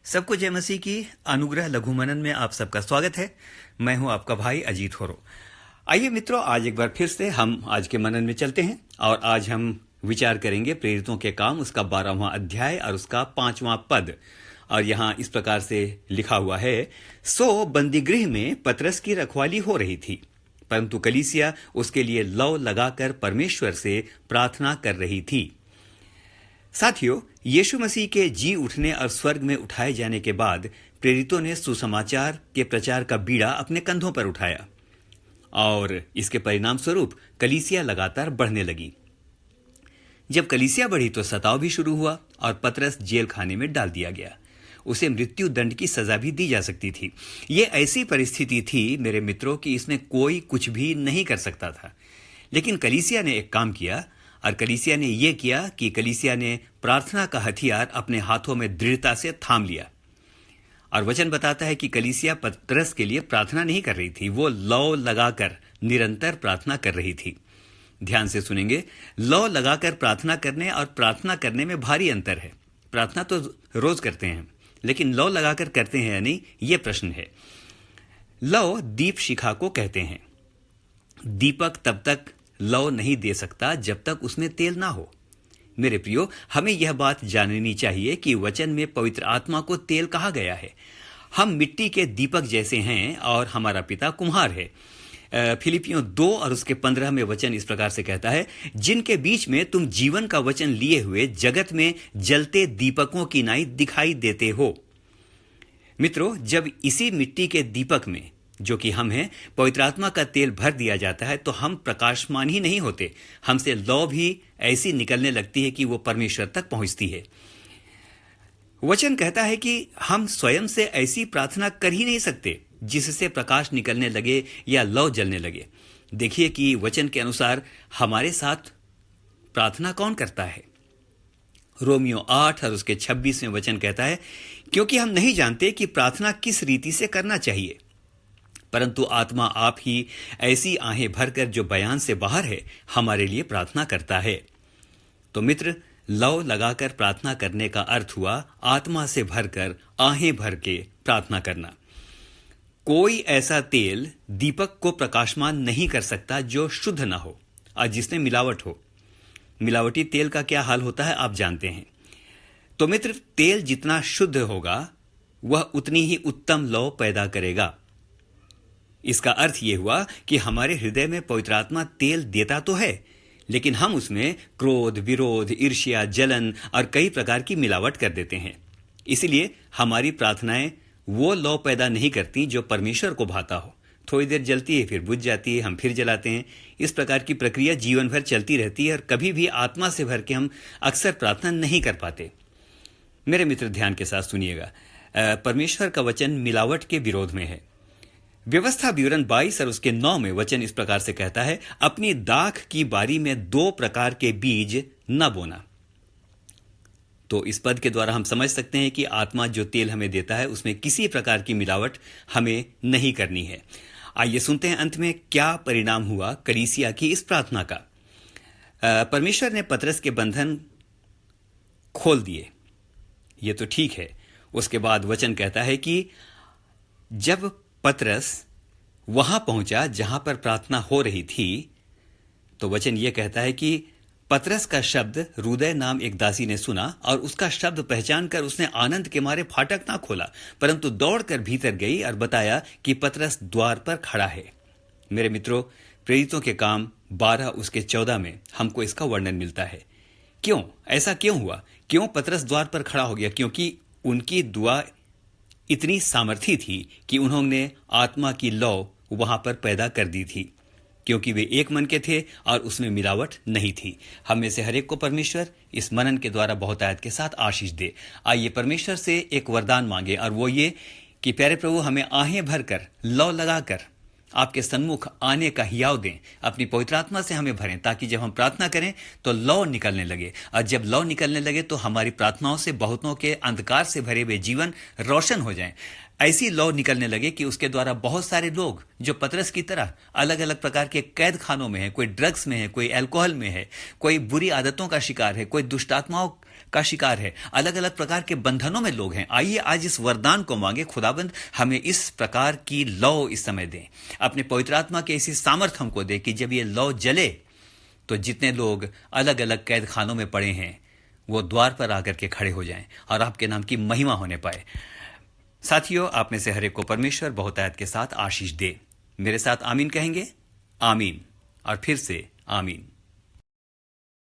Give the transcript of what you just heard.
सबको जय मसीह की अनुग्रह लघु मनन में आप सबका स्वागत है। मैं हूं आपका भाई अजीत होरो। आइए मित्रों, आज एक बार फिर से हम आज के मनन में चलते हैं और आज हम विचार करेंगे प्रेरितों के काम, उसका 12वां अध्याय और उसका 5वां पद। और यहाँ इस प्रकार से लिखा हुआ है, सो बंदीगृह में पतरस की रखवाली हो रही थी, परंतु कलीसिया उसके लिए लौ लगाकर परमेश्वर से प्रार्थना कर रही थी। साथियों, यीशु मसीह के जी उठने और स्वर्ग में उठाए जाने के बाद प्रेरितों ने सुसमाचार के प्रचार का बीड़ा अपने कंधों पर उठाया और इसके परिणाम स्वरूप कलीसिया लगातार बढ़ने लगी। जब कलीसिया बढ़ी तो सताव भी शुरू हुआ और पतरस जेल खाने में डाल दिया गया। उसे मृत्यु दंड की सजा भी दी जा सकती थी। ये ऐसी परिस्थिति थी मेरे मित्रों कि इसमें कोई कुछ भी नहीं कर सकता था। लेकिन कलीसिया ने एक काम किया और कलीसिया ने यह किया कि कलीसिया ने प्रार्थना का हथियार अपने हाथों में दृढ़ता से थाम लिया। और वचन बताता है कि कलीसिया पतरस के लिए प्रार्थना नहीं कर रही थी, वो लौ लगाकर निरंतर प्रार्थना कर रही थी। ध्यान से सुनेंगे, लौ लगाकर प्रार्थना करने और प्रार्थना करने में भारी अंतर है। प्रार्थना तो रोज करते हैं, लेकिन लौ लगाकर करते हैं या नहीं, यह प्रश्न है। लौ दीप शिखा को कहते हैं। दीपक तब तक लौ नहीं दे सकता जब तक उसमें तेल ना हो। मेरे प्रियो, हमें यह बात जाननी चाहिए कि वचन में पवित्र आत्मा को तेल कहा गया है। हम मिट्टी के दीपक जैसे हैं और हमारा पिता कुम्हार है। फिलिपियों 2 और उसके 15 में वचन इस प्रकार से कहता है, जिनके बीच में तुम जीवन का वचन लिए हुए जगत में जलते दीपकों की नाई दिखाई देते हो। मित्रों, जब इसी मिट्टी के दीपक में, जो कि हम हैं, पवित्र आत्मा का तेल भर दिया जाता है तो हम प्रकाशमान ही नहीं होते, हमसे लौ भी ऐसी निकलने लगती है कि वो परमेश्वर तक पहुंचती है। वचन कहता है कि हम स्वयं से ऐसी प्रार्थना कर ही नहीं सकते जिससे प्रकाश निकलने लगे या लौ जलने लगे। देखिए कि वचन के अनुसार हमारे साथ प्रार्थना कौन करता है। रोमियो 8 और उसके 26 में वचन कहता है, क्योंकि हम नहीं जानते कि प्रार्थना किस रीति से करना चाहिए, परंतु आत्मा आप ही ऐसी आहें भरकर जो बयान से बाहर है हमारे लिए प्रार्थना करता है। तो मित्र, लौ लगाकर प्रार्थना करने का अर्थ हुआ आत्मा से भरकर आहें भर के प्रार्थना करना। कोई ऐसा तेल दीपक को प्रकाशमान नहीं कर सकता जो शुद्ध ना हो और जिसमें मिलावट हो। मिलावटी तेल का क्या हाल होता है आप जानते हैं। तो मित्र, तेल जितना शुद्ध होगा वह उतनी ही उत्तम लौ पैदा करेगा। इसका अर्थ यह हुआ कि हमारे हृदय में पवित्र आत्मा तेल देता तो है, लेकिन हम उसमें क्रोध, विरोध, ईर्ष्या, जलन और कई प्रकार की मिलावट कर देते हैं। इसलिए हमारी प्रार्थनाएं वो लौ पैदा नहीं करती जो परमेश्वर को भाता हो। थोड़ी देर जलती है, फिर बुझ जाती है, हम फिर जलाते हैं। इस प्रकार की प्रक्रिया जीवन भर चलती रहती है और कभी भी आत्मा से भर के हम अक्सर प्रार्थना नहीं कर पाते। मेरे मित्र, ध्यान के साथ सुनिएगा, परमेश्वर का वचन मिलावट के विरोध में है। व्यवस्था विवरण 22 और उसके 9 में वचन इस प्रकार से कहता है, अपनी दाख की बारी में 2 प्रकार के बीज न बोना। तो इस पद के द्वारा हम समझ सकते हैं कि आत्मा जो तेल हमें देता है उसमें किसी प्रकार की मिलावट हमें नहीं करनी है। आइए सुनते हैं अंत में क्या परिणाम हुआ कलीसिया की इस प्रार्थना का। परमेश्वर ने पतरस के बंधन खोल दिए, ये तो ठीक है। उसके बाद वचन कहता है कि जब पतरस वहां पहुंचा जहां पर प्रार्थना हो रही थी, तो वचन यह कहता है कि पतरस का शब्द रुदय नाम एक दासी ने सुना और उसका शब्द पहचान कर उसने आनंद के मारे फाटक ना खोला, परंतु दौड़कर भीतर गई और बताया कि पतरस द्वार पर खड़ा है। मेरे मित्रों, प्रेरितों के काम 12 उसके 14 में हमको इसका वर्णन मिलता है। क्यों ऐसा क्यों हुआ? क्यों पतरस द्वार पर खड़ा हो गया? क्योंकि उनकी दुआ इतनी सामर्थी थी कि उन्होंने आत्मा की लौ वहां पर पैदा कर दी थी, क्योंकि वे एक मन के थे और उसमें मिलावट नहीं थी। हम में से हर एक को परमेश्वर इस मनन के द्वारा बहुतायत के साथ आशीष दे। आइए परमेश्वर से एक वरदान मांगे, और वो ये कि प्यारे प्रभु, हमें आहें भरकर लौ लगाकर आपके सन्मुख आने का हियाव दें। अपनी पवित्र आत्मा से हमें भरें ताकि जब हम प्रार्थना करें तो लौ निकलने लगे, और जब लौ निकलने लगे तो हमारी प्रार्थनाओं से बहुतों के अंधकार से भरे हुए जीवन रोशन हो जाएं। ऐसी लौ निकलने लगे कि उसके द्वारा बहुत सारे लोग जो पतरस की तरह अलग अलग प्रकार के कैद खानों में है, कोई ड्रग्स में है, कोई अल्कोहल में है, कोई बुरी आदतों का शिकार है, कोई दुष्टात्माओं का शिकार है, अलग अलग प्रकार के बंधनों में लोग हैं। आइए आज इस वरदान को मांगे, खुदाबंद हमें इस प्रकार की लौ इस समय दें, अपने पवित्र आत्मा के ऐसी सामर्थ हमको दे कि जब ये लौ जले तो जितने लोग अलग अलग कैद खानों में पड़े हैं वो द्वार पर आकर के खड़े हो जाएं और आपके नाम की महिमा होने पाए। साथियों, आप में से हर एक को परमेश्वर बहुतायत के साथ आशीष दे। मेरे साथ आमीन कहेंगे। आमीन और फिर से आमीन।